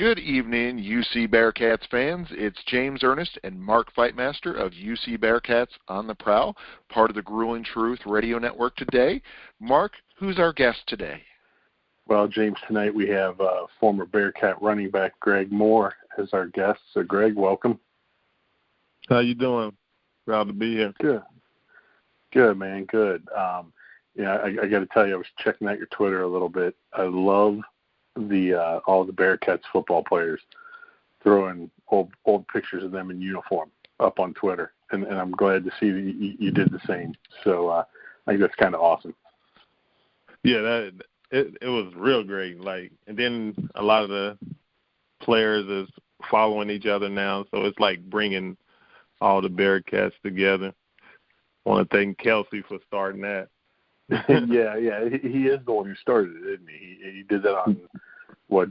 Good evening, UC Bearcats fans. It's James Ernest and Mark Fightmaster of UC Bearcats on the Prowl, part of the Grueling Truth Radio Network today. Mark, who's our guest today? Well, James, tonight we have former Bearcat running back Greg Moore as our guest. So, Greg, welcome. How you doing? Proud to be here. Good, man, good. I got to tell you, I was checking out your Twitter a little bit. I love all the Bearcats football players throwing old pictures of them in uniform up on Twitter, and I'm glad to see that you did the same. So I think that's kind of awesome. Yeah, it was real great. And then a lot of the players is following each other now, so it's like bringing all the Bearcats together. I want to thank Kelsey for starting that. yeah, he is the one who started it, isn't he? He did that on,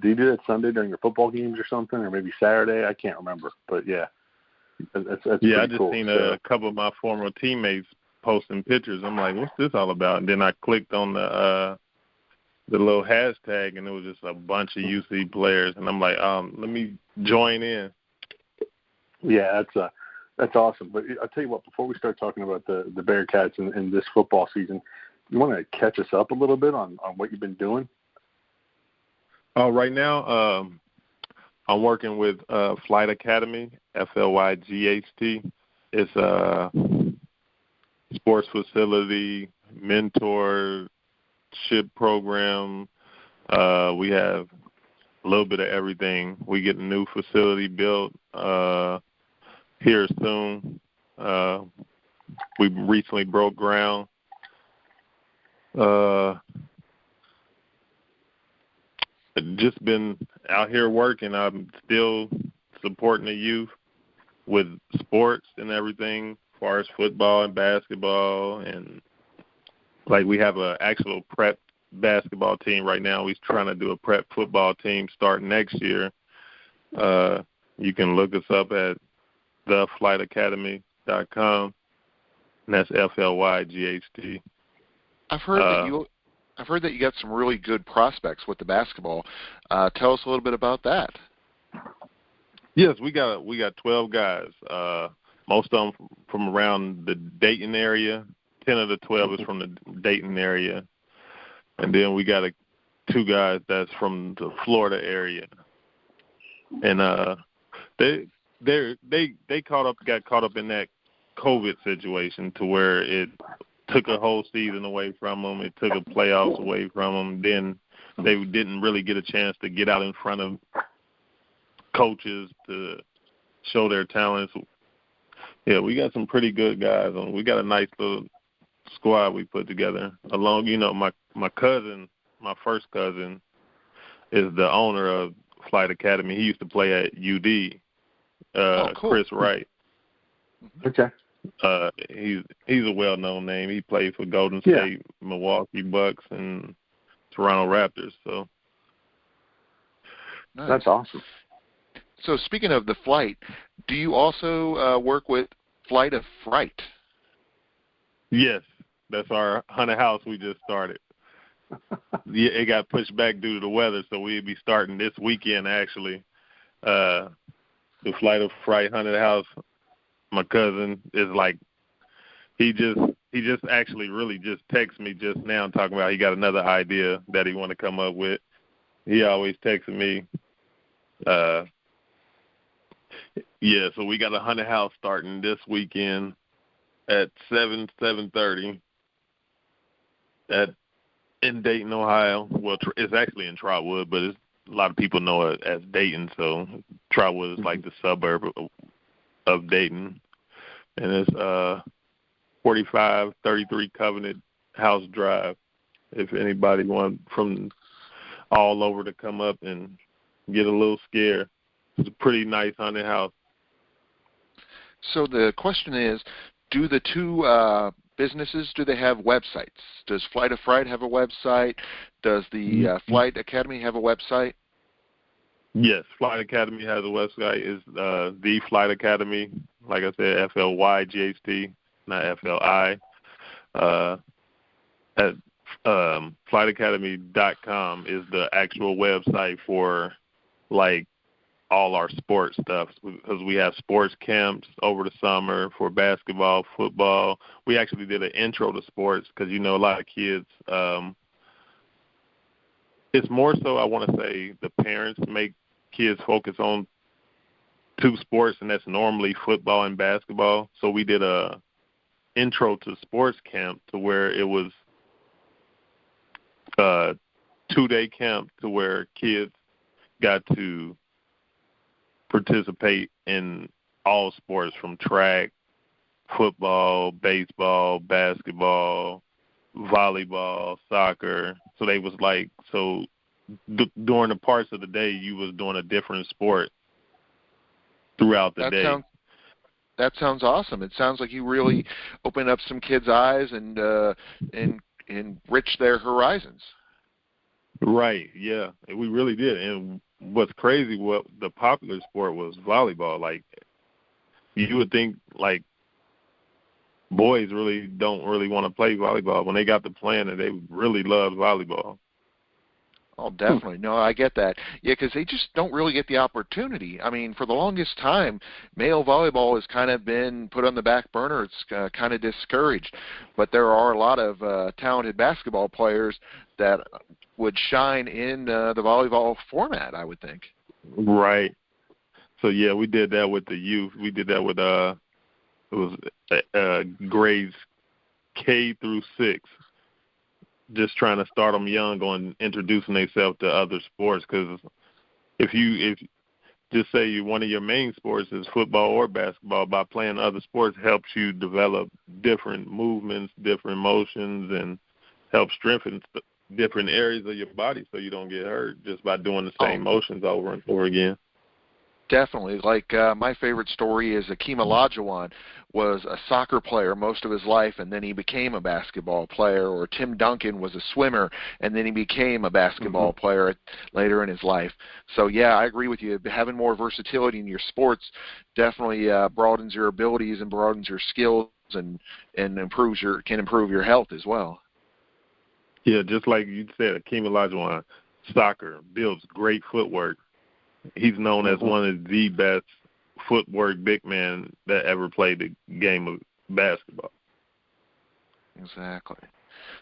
did he do that Sunday during your football games or something, or maybe Saturday? I can't remember, but yeah. That's I just cool. seen a couple of my former teammates posting pictures. I'm like, what's this all about? And then I clicked on the little hashtag, and it was just a bunch of UC players, and I'm like, let me join in. Yeah, that's awesome. But I'll tell you what, before we start talking about the Bearcats in this football season, you want to catch us up a little bit on what you've been doing? Right now, I'm working with Flight Academy, FLYGHT. It's a sports facility, mentorship program. We have a little bit of everything. We get a new facility built here soon. We recently broke ground. Just been out here working. I'm still supporting the youth with sports and everything, as far as football and basketball, and we have an actual prep basketball team right now. We're trying to do a prep football team starting next year. You can look us up at theflightacademy.com, and that's FLYGHT. I've heard that you got some really good prospects with the basketball. Tell us a little bit about that. Yes, we got 12 guys. Most of them from around the Dayton area. 10 of the 12 is from the Dayton area, and then we got 2 guys that's from the Florida area. And they got caught up in that COVID situation to where it took a whole season away from them. It took a playoffs away from them. Then they didn't really get a chance to get out in front of coaches to show their talents. Yeah, we got some pretty good guys. We got a nice little squad we put together. Along, my cousin, my first cousin, is the owner of Flight Academy. He used to play at UD. Cool. Chris Wright. Okay. He's a well-known name. He played for Golden State, Milwaukee Bucks, and Toronto Raptors. So nice. That's awesome. So speaking of the Flight, do you also work with Flight of Fright? Yes, that's our haunted house we just started. Yeah, it got pushed back due to the weather, so we'll be starting this weekend actually. The Flight of Fright haunted house. My cousin is he just actually really just texted me just now talking about he got another idea that he want to come up with. He always texting me. So we got a haunted house starting this weekend at 7:30 in Dayton, Ohio. Well, it's actually in Trotwood, but a lot of people know it as Dayton, so Trotwood is like the suburb of Dayton, and it's 4533 Covenant House Drive. If anybody wants from all over to come up and get a little scare, it's a pretty nice haunted house. So the question is, do the 2 businesses, do they have websites? Does Flight of Fright have a website? Does the Flight Academy have a website? Yes, Flight Academy has a website. It's the Flight Academy, like I said, FLYGHT, not FLI. At flightacademy.com is the actual website for all our sports stuff because we have sports camps over the summer for basketball, football. We actually did an intro to sports because, a lot of kids, it's more so I want to say the parents make kids focus on two sports, and that's normally football and basketball. So we did a intro to sports camp to where it was a 2-day camp to where kids got to participate in all sports from track, football, baseball, basketball, volleyball, soccer. So they was like, during the parts of the day, you was doing a different sport throughout the day. That sounds awesome. It sounds like you really opened up some kids' eyes and enriched their horizons. Right, yeah. We really did. And what's crazy, what the popular sport was volleyball. Like, you would think, like, boys really don't really want to play volleyball. When they got to playing it, they really loved volleyball. Oh, definitely. No, I get that. Yeah, because they just don't really get the opportunity. I mean, for the longest time, male volleyball has kind of been put on the back burner. It's kind of discouraged. But there are a lot of talented basketball players that would shine in the volleyball format, I would think. Right. So, yeah, we did that with the youth. We did that with it was grades K through 6. Just trying to start them young on introducing themselves to other sports, because if just say one of your main sports is football or basketball, by playing other sports helps you develop different movements, different motions, and help strengthen different areas of your body so you don't get hurt just by doing the same motions over and over again. Definitely. Like my favorite story is Akeem Olajuwon was a soccer player most of his life, and then he became a basketball player. Or Tim Duncan was a swimmer, and then he became a basketball player later in his life. So, yeah, I agree with you. Having more versatility in your sports definitely broadens your abilities and broadens your skills and can improve your health as well. Yeah, just like you said, Akeem Olajuwon, soccer builds great footwork. He's known as one of the best footwork big men that ever played the game of basketball. Exactly.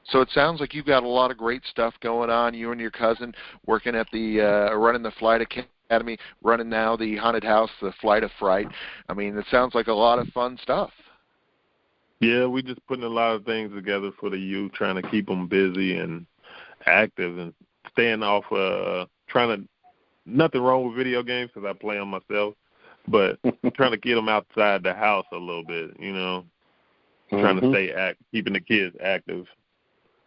So it sounds like you've got a lot of great stuff going on. You and your cousin working at the running the Flight Academy, running now the haunted house, the Flight of Fright. I mean, it sounds like a lot of fun stuff. Yeah, we just putting a lot of things together for the youth, trying to keep them busy and active and staying off, nothing wrong with video games because I play them myself, but trying to get them outside the house a little bit, trying to stay keeping the kids active.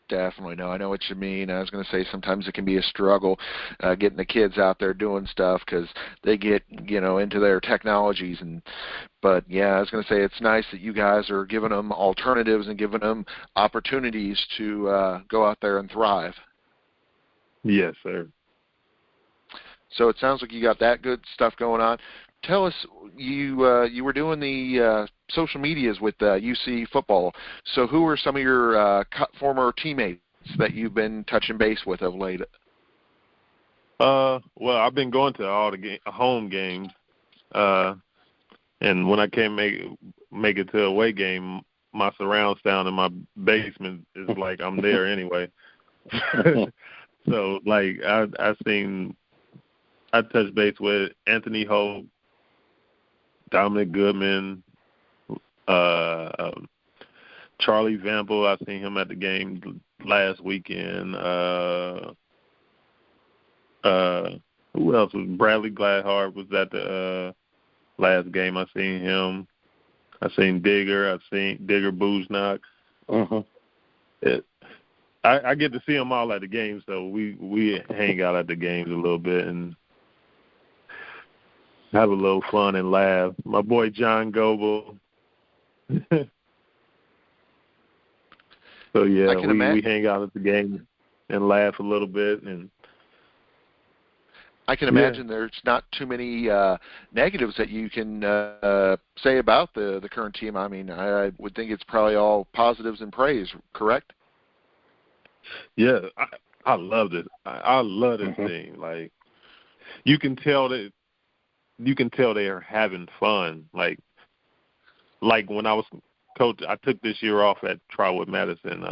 Definitely. No, I know what you mean. I was going to say sometimes it can be a struggle getting the kids out there doing stuff because they get, into their technologies. But, yeah, I was going to say it's nice that you guys are giving them alternatives and giving them opportunities to go out there and thrive. Yes, sir. So it sounds like you got that good stuff going on. Tell us, you were doing the social medias with UC football. So who are some of your former teammates that you've been touching base with of late? Well, I've been going to all the home games, and when I can't make it to a away game, my surround sound in my basement is like I'm there anyway. So, like, I touched base with Anthony Hope, Dominic Goodman, Charlie Vample. I seen him at the game last weekend. Who else was Bradley Gladhart was at the last game. I seen him. I seen Digger. I seen Digger Booznock. I get to see them all at the games, so we hang out at the games a little bit and have a little fun and laugh. My boy John Goebel. So, yeah, we hang out at the game and laugh a little bit. And I can imagine there's not too many negatives that you can say about the current team. I mean, I would think it's probably all positives and praise, correct? Yeah, I loved it. I love this team. Like, you can tell that you can tell they are having fun. Like when I was coach, I took this year off at Trotwood Madison,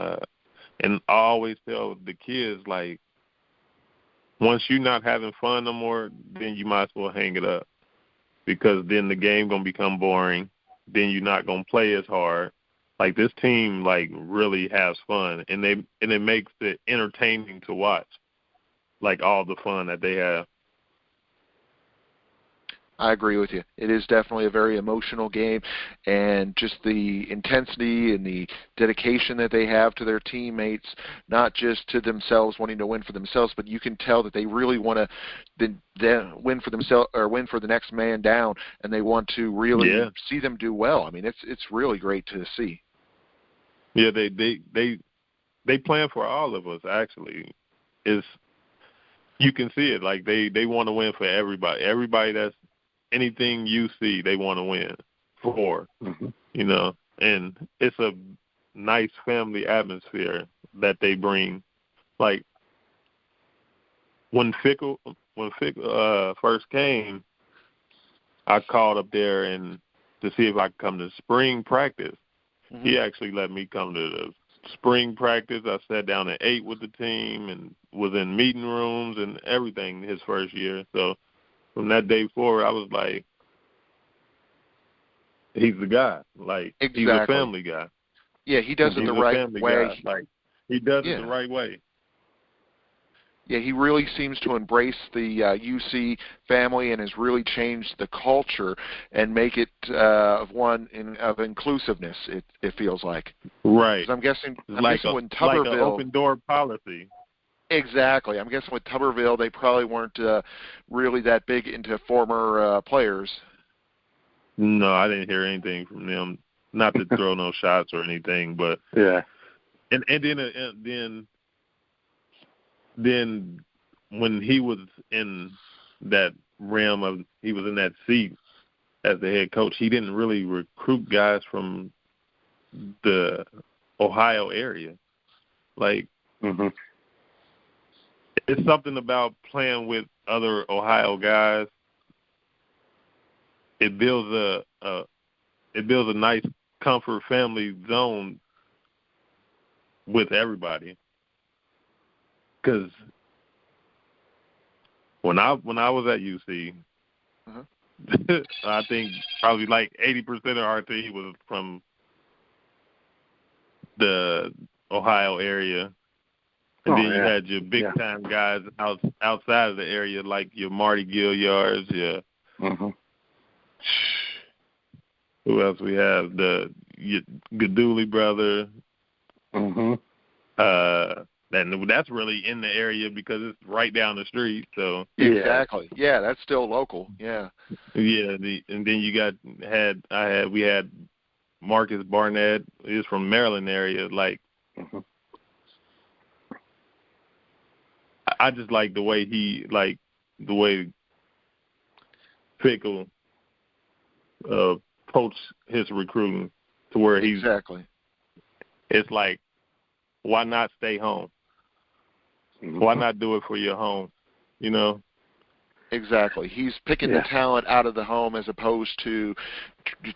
and I always tell the kids, like, once you're not having fun no more, then you might as well hang it up, because then the game gonna become boring. Then you're not gonna play as hard. Like, this team, like, really has fun, and it makes it entertaining to watch, like, all the fun that they have. I agree with you. It is definitely a very emotional game, and just the intensity and the dedication that they have to their teammates, not just to themselves wanting to win for themselves, but you can tell that they really want to win for themselves or win for the next man down, and they want to really see them do well. I mean, it's really great to see. Yeah, they plan for all of us. Actually, you can see it. Like, they want to win for everybody. Everybody that's anything you see, they want to win for, you know, and it's a nice family atmosphere that they bring. Like, when Fickle first came, I called up there and to see if I could come to spring practice. He actually let me come to the spring practice. I sat down and ate with the team and was in meeting rooms and everything his first year. So from that day forward, I was like, he's the guy. Like, exactly. He's a family guy. Yeah, he does it the right way. Like, he does it the right way. Yeah, he really seems to embrace the UC family and has really changed the culture and make it of inclusiveness. It feels like. Right. I'm guessing when Tuberville, like an open door policy. Exactly. I'm guessing with Tuberville, they probably weren't really that big into former players. No, I didn't hear anything from them. Not to throw no shots or anything, but yeah. And then when he was in that realm of, he was in that seat as the head coach, he didn't really recruit guys from the Ohio area. Like, it's something about playing with other Ohio guys. It builds a nice comfort family zone with everybody. Because when I was at UC, I think probably like 80% of our team was from the Ohio area. And then you had your big-time guys outside of the area, like your Marty Gilliards, your who else we have? Your Gaduli brother. And that's really in the area because it's right down the street. So exactly, yeah, that's still local. Yeah, yeah. And then we had Marcus Barnett. He's from Maryland area. Like, I just like the way Pickle approach his recruiting to where he's It's like, why not stay home? Why not do it for your home? You know? Exactly. He's picking the talent out of the home as opposed to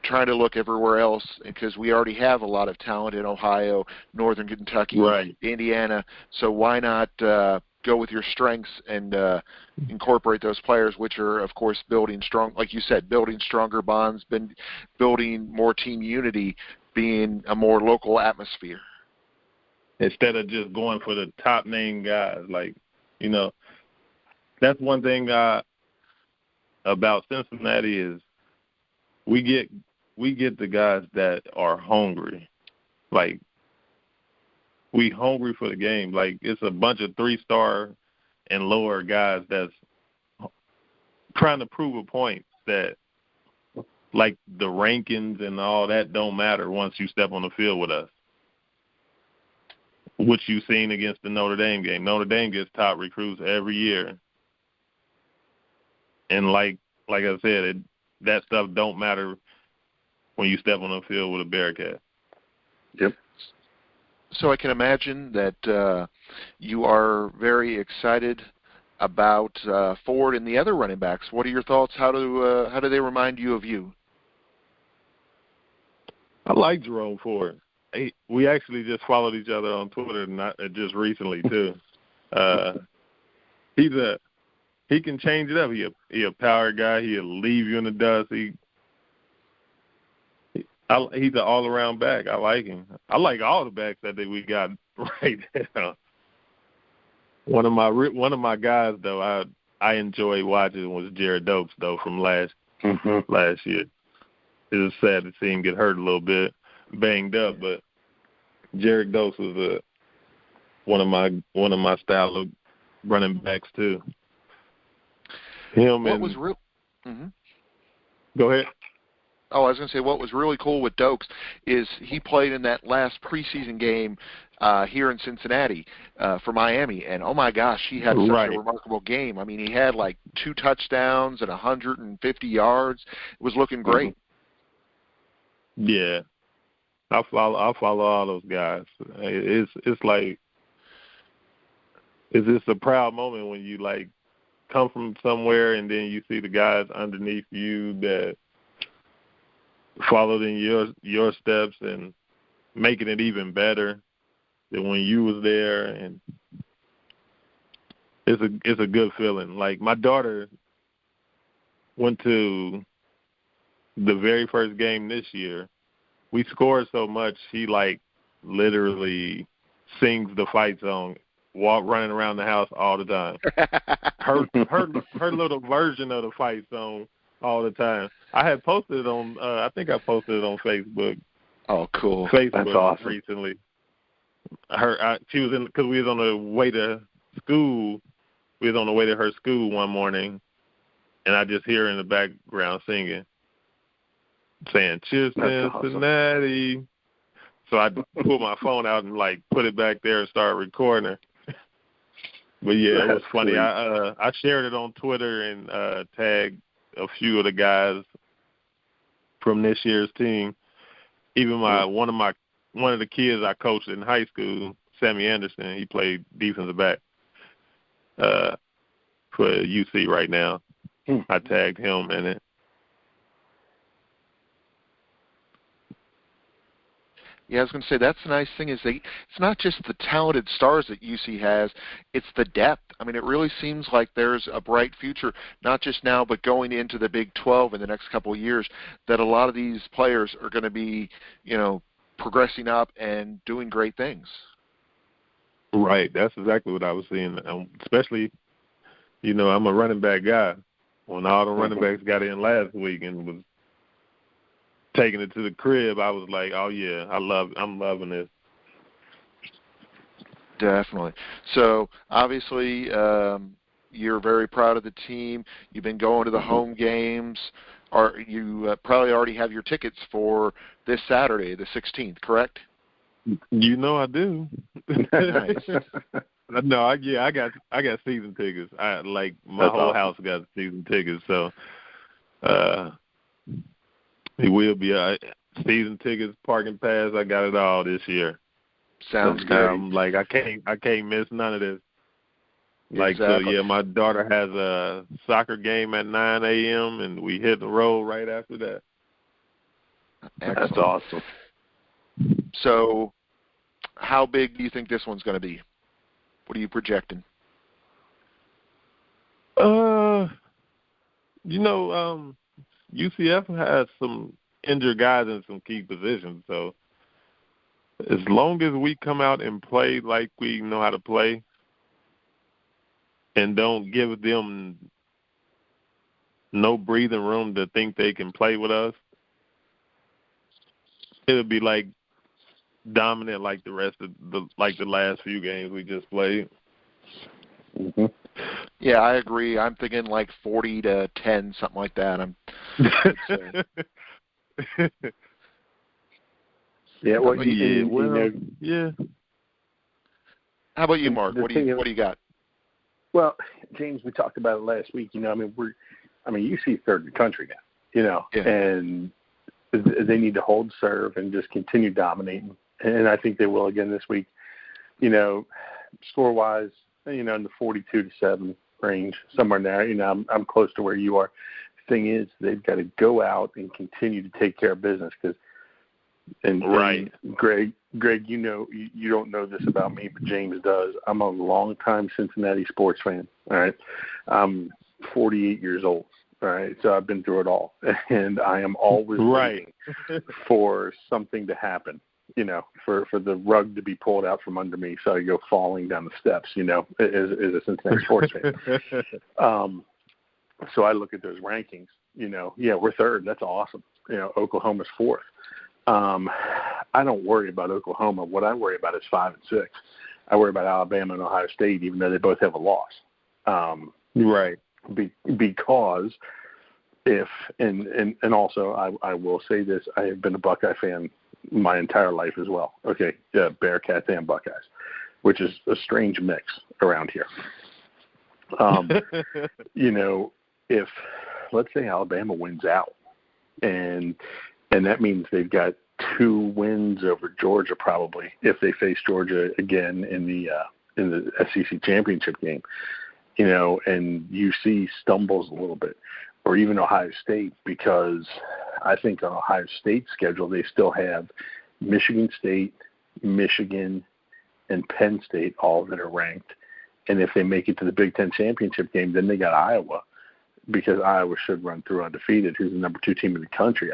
trying to look everywhere else, because we already have a lot of talent in Ohio, Northern Kentucky, Indiana. So why not go with your strengths and incorporate those players, which are, of course, building strong, like you said, building stronger bonds, building more team unity, being a more local atmosphere. Instead of just going for the top name guys, like, you know, that's one thing about Cincinnati is we get the guys that are hungry. Like, we hungry for the game. Like, it's a bunch of 3-star and lower guys that's trying to prove a point that, like, the rankings and all that don't matter once you step on the field with us. What you've seen against the Notre Dame game. Notre Dame gets top recruits every year. And like I said, that stuff don't matter when you step on the field with a Bearcat. Yep. So I can imagine that you are very excited about Ford and the other running backs. What are your thoughts? How do they remind you of you? I like Jerome Ford. We actually just followed each other on Twitter, not just recently too. He can change it up. He a power guy. He'll leave you in the dust. He's an all around back. I like him. I like all the backs that we got right now. One of my guys though I enjoy watching was Jared Dokes though from last year. It was sad to see him get hurt a little bit, banged up, but Jared Dokes was one of my style of running backs too. Him what and was real? Mm-hmm. Go ahead. Oh, I was going to say what was really cool with Dokes is he played in that last preseason game here in Cincinnati for Miami, and oh my gosh, he had such a remarkable game. I mean, he had like 2 touchdowns and 150 yards. It was looking great. Yeah, I follow all those guys. It's like it's just a proud moment when you like come from somewhere and then you see the guys underneath you that followed in your steps and making it even better than when you was there, and it's a good feeling. Like my daughter went to the very first game this year. We scored so much she like literally sings the fight song, running around the house all the time. Her little version of the fight song all the time. I had posted it on. I think I posted it on Facebook. Oh, cool! Facebook That's awesome. Recently. She was in because we was on the way to school. We was on the way to her school one morning, and I just hear her in the background singing, saying "Cheers, Cincinnati." Awesome. So I pulled my phone out and like put it back there and started recording her. But yeah, it was funny. I shared it on Twitter and tagged a few of the guys from this year's team. Even one of the kids I coached in high school, Sammy Anderson, he played defensive back for UC right now. I tagged him in it. Yeah, I was going to say that's the nice thing is it's not just the talented stars that UC has, it's the depth. I mean, it really seems like there's a bright future, not just now, but going into the Big 12 in the next couple of years, that a lot of these players are going to be, progressing up and doing great things. Right. That's exactly what I was seeing, especially, I'm a running back guy. When all the running backs got in last week and was taking it to the crib, I was like, oh yeah, I'm loving this. Definitely. So obviously, you're very proud of the team. You've been going to the home games. You probably already have your tickets for this Saturday, the 16th, correct? I do. Nice. No, I got season tickets. My whole house got season tickets, so it will be season tickets, parking pass. I got it all this year. Sounds good. I can't miss none of this. Exactly. So yeah, my daughter has a soccer game at 9 a.m. and we hit the road right after that. Excellent. That's awesome. So, how big do you think this one's going to be? What are you projecting? UCF has some injured guys in some key positions, so as long as we come out and play like we know how to play and don't give them no breathing room to think they can play with us, it'll be like dominant like the rest of the last few games we just played. Mm-hmm. Yeah, I agree. I'm thinking like 40-10, something like that. Yeah. Yeah. How about you, Mark? What do you got? Well, James, we talked about it last week. UC's third in the country now. Yeah. And they need to hold serve and just continue dominating. And I think they will again this week. Score-wise, in the 42-7 range, somewhere in there. You know, I'm close to where you are. Thing is, they've got to go out and continue to take care of business because. And Greg, you know, you don't know this about me, but James does. I'm a long-time Cincinnati sports fan. All right, I'm 48 years old. All right, so I've been through it all, and I am always waiting for something to happen. You know, for the rug to be pulled out from under me, so I go falling down the steps. You know, as a Cincinnati sports fan. So I look at those rankings. You know, yeah, we're third. That's awesome. You know, Oklahoma's fourth. I don't worry about Oklahoma. What I worry about is 5 and 6. I worry about Alabama and Ohio State, even though they both have a loss. Because if and also I will say this: I have been a Buckeye fan my entire life as well. Okay, Bearcats and Buckeyes, which is a strange mix around here. You know, if let's say Alabama wins out, and that means they've got 2 wins over Georgia probably if they face Georgia again in the SEC championship game, you know, and UC stumbles a little bit, or even Ohio State, because I think on Ohio State's schedule they still have Michigan State, Michigan, and Penn State all that are ranked, and if they make it to the Big Ten championship game, then they got Iowa, because Iowa should run through undefeated, who's the number 2 team in the country.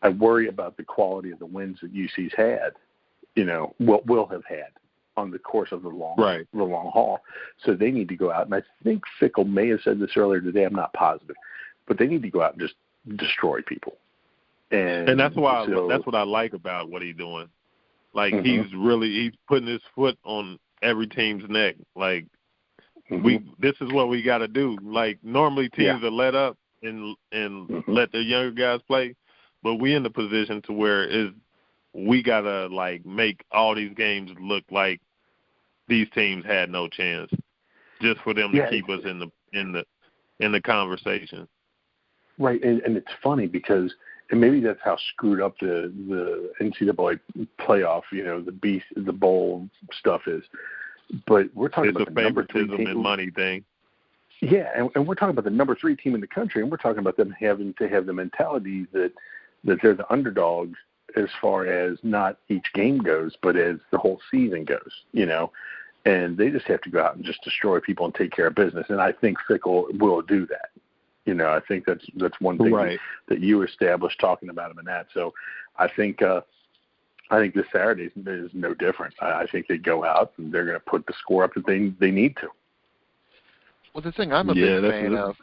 I worry about the quality of the wins that UC's had, you know, will have had on the course of the long haul. So they need to go out, and I think Fickle may have said this earlier today. I'm not positive, but they need to go out and just destroy people. And that's why that's what I like about what he's doing. Like he's putting his foot on every team's neck. Like this is what we got to do. Like normally teams are let up and let their younger guys play. But we in the position to where we gotta like make all these games look like these teams had no chance, just for them to keep us in the conversation. Right, and it's funny because, and maybe that's how screwed up the NCAA playoff, you know, the bowl stuff is. But we're talking about the favoritism and money thing. Yeah, and we're talking about the number 3 team in the country, and we're talking about them having to have the mentality that they're the underdogs as far as not each game goes, but as the whole season goes, you know. And they just have to go out and just destroy people and take care of business. And I think Fickle will do that. You know, I think that's one thing that you established talking about him in that. So I think this Saturday is no different. I think they go out and they're going to put the score up that they need to. Well, the thing I'm a big fan of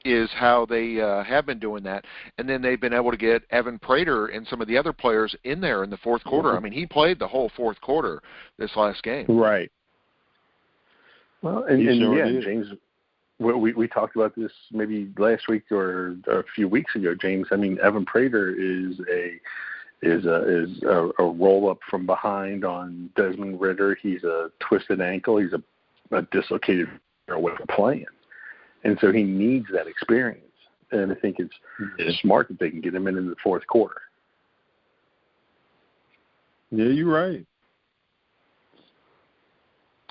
is how they have been doing that, and then they've been able to get Evan Prater and some of the other players in there in the fourth quarter. I mean, he played the whole fourth quarter this last game. Right. Well, and James, we talked about this maybe last week or a few weeks ago, James. I mean, Evan Prater is a roll up from behind on Desmond Ridder. He's a twisted ankle. He's a dislocated way of playing. And so he needs that experience. And I think it's smart that they can get him in the fourth quarter. Yeah, you're right.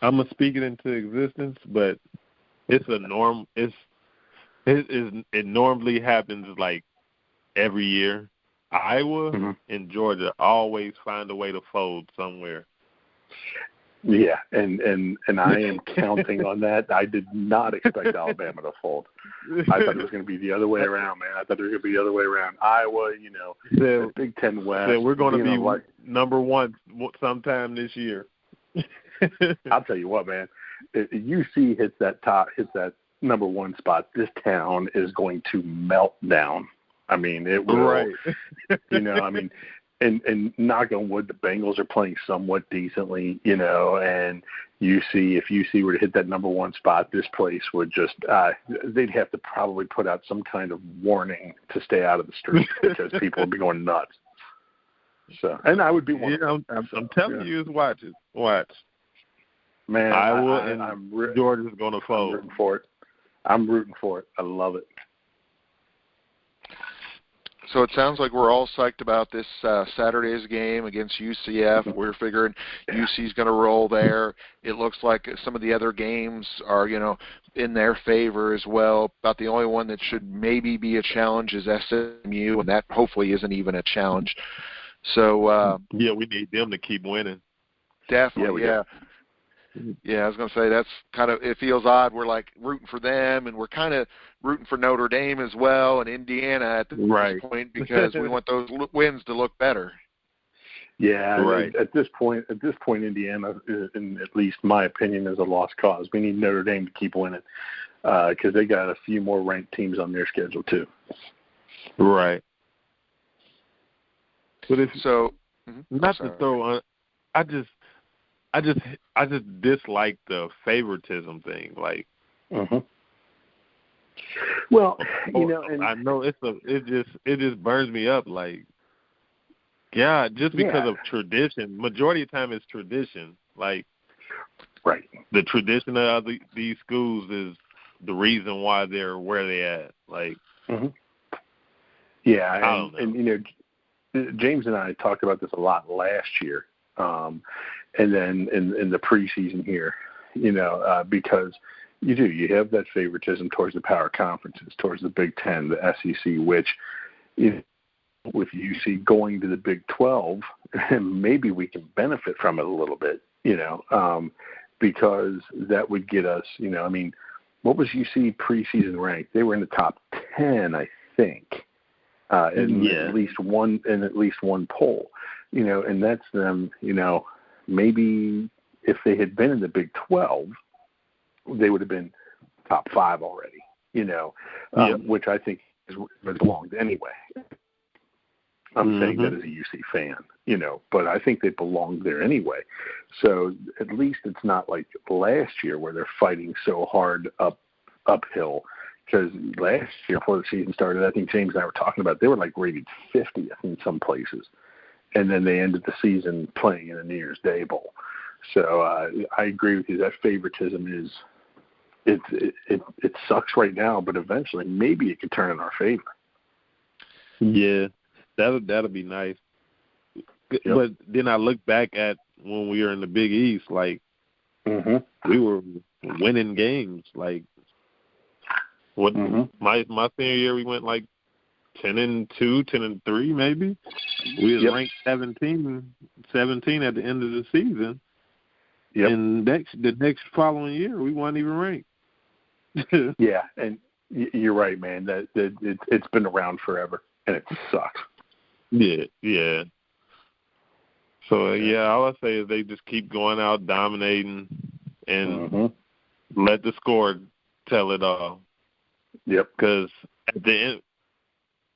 I'm going to speak it into existence, but it's a norm. It normally happens like every year. Iowa and Georgia always find a way to fold somewhere. Yeah, and I am counting on that. I did not expect Alabama to fold. I thought it was going to be the other way around, man. I thought it was going to be the other way around. Iowa, you know, the Big Ten West. We're going to be number 1 sometime this year. I'll tell you what, man. If UC hits that number 1 spot, this town is going to melt down. I mean, it will. Right. You know, I mean. And knock on wood, the Bengals are playing somewhat decently, you know, and if UC were to hit that number 1 spot, this place would just they'd have to probably put out some kind of warning to stay out of the street because people would be going nuts. So, and I would be one. I'm telling you, watch. Man, Iowa and Georgia's going to fold. I'm rooting for it. I love it. So it sounds like we're all psyched about this Saturday's game against UCF. We're figuring UC's going to roll there. It looks like some of the other games are, in their favor as well. About the only one that should maybe be a challenge is SMU, and that hopefully isn't even a challenge. So we need them to keep winning. Definitely, yeah. Yeah, I was going to say that's kind of, it feels odd. We're like rooting for them, and we're kind of rooting for Notre Dame as well and Indiana at this point because we want those wins to look better. Yeah, right. At this point, Indiana, in at least my opinion, is a lost cause. We need Notre Dame to keep winning because they got a few more ranked teams on their schedule too. Right. But if not to throw on, I just dislike the favoritism thing. Like, well, and I know it just burns me up. Like, just because of tradition. Majority of the time, it's tradition. Like, right. The tradition of these schools is the reason why they're where they at. Like, yeah, I don't know. And James and I talked about this a lot last year. And then in the preseason here, because you have that favoritism towards the power conferences, towards the Big Ten, the SEC, which, with UC going to the Big 12, maybe we can benefit from it a little bit, because that would get us, what was UC preseason ranked? They were in the top 10, I think, in at least one poll, and that's them, maybe if they had been in the Big 12, they would have been top 5 already, which I think is where they belonged anyway. I'm saying that as a UC fan, but I think they belonged there anyway. So at least it's not like last year where they're fighting so hard uphill. Because last year before the season started, I think James and I were talking about, they were like rated 50th in some places. And then they ended the season playing in a New Year's Day Bowl. So I agree with you. That favoritism it sucks right now, but eventually maybe it could turn in our favor. Yeah, that'll be nice. Yep. But then I look back at when we were in the Big East, like we were winning games. Like my senior year, we went like 10-2, 10-3, maybe. We was ranked 17 at the end of the season. Yep. And the next following year, we weren't even ranked. Yeah, and you're right, man. That it's been around forever, and it sucks. Yeah. So all I say is they just keep going out dominating and let the score tell it all. Yep. Because at the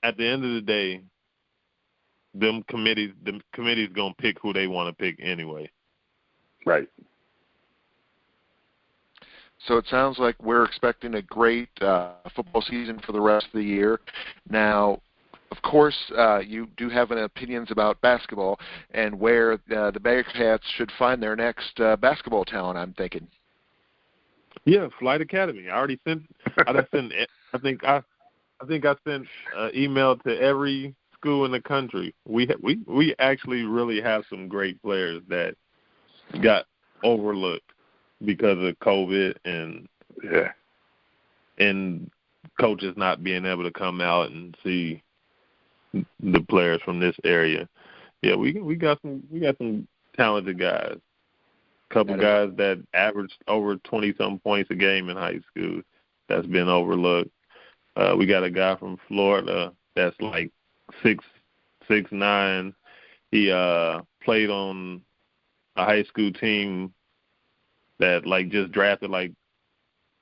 end of the day, the committee's gonna pick who they want to pick anyway. Right. So it sounds like we're expecting a great football season for the rest of the year. Now, of course, you do have opinions about basketball and where the Bearcats should find their next basketball talent, I'm thinking. Yeah, Flight Academy. I think I sent an email to every school in the country. We actually really have some great players that got overlooked because of COVID and coaches not being able to come out and see the players from this area. Yeah, we got some talented guys. A couple guys that averaged over 20-some points a game in high school that's been overlooked. We got a guy from Florida that's like 6'9". He played on a high school team that like just drafted like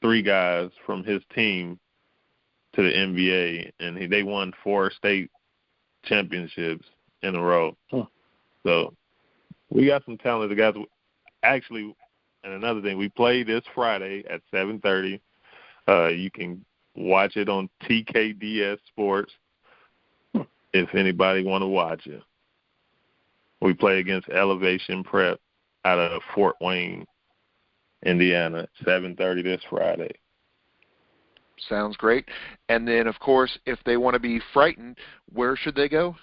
3 guys from his team to the NBA, and they won 4 state championships in a row. So we got some talented guys. Actually, and another thing, we play this Friday at 7:30. You can watch it on TKDS Sports if anybody want to watch it. We play against Elevation Prep out of Fort Wayne, Indiana, 7:30 this Friday. Sounds great. And then, of course, if they want to be frightened, where should they go?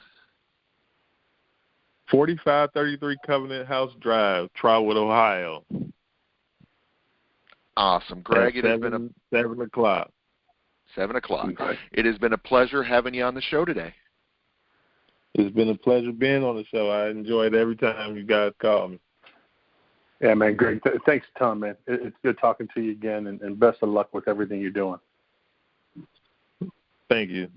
4533 Covenant House Drive, Trotwood, Ohio. Awesome. Greg, it has been 7 o'clock. 7 o'clock. Right. It has been a pleasure having you on the show today. It's been a pleasure being on the show. I enjoy it every time you guys call me. Yeah, man, Greg, thanks a ton, man. It's good talking to you again, and best of luck with everything you're doing. Thank you.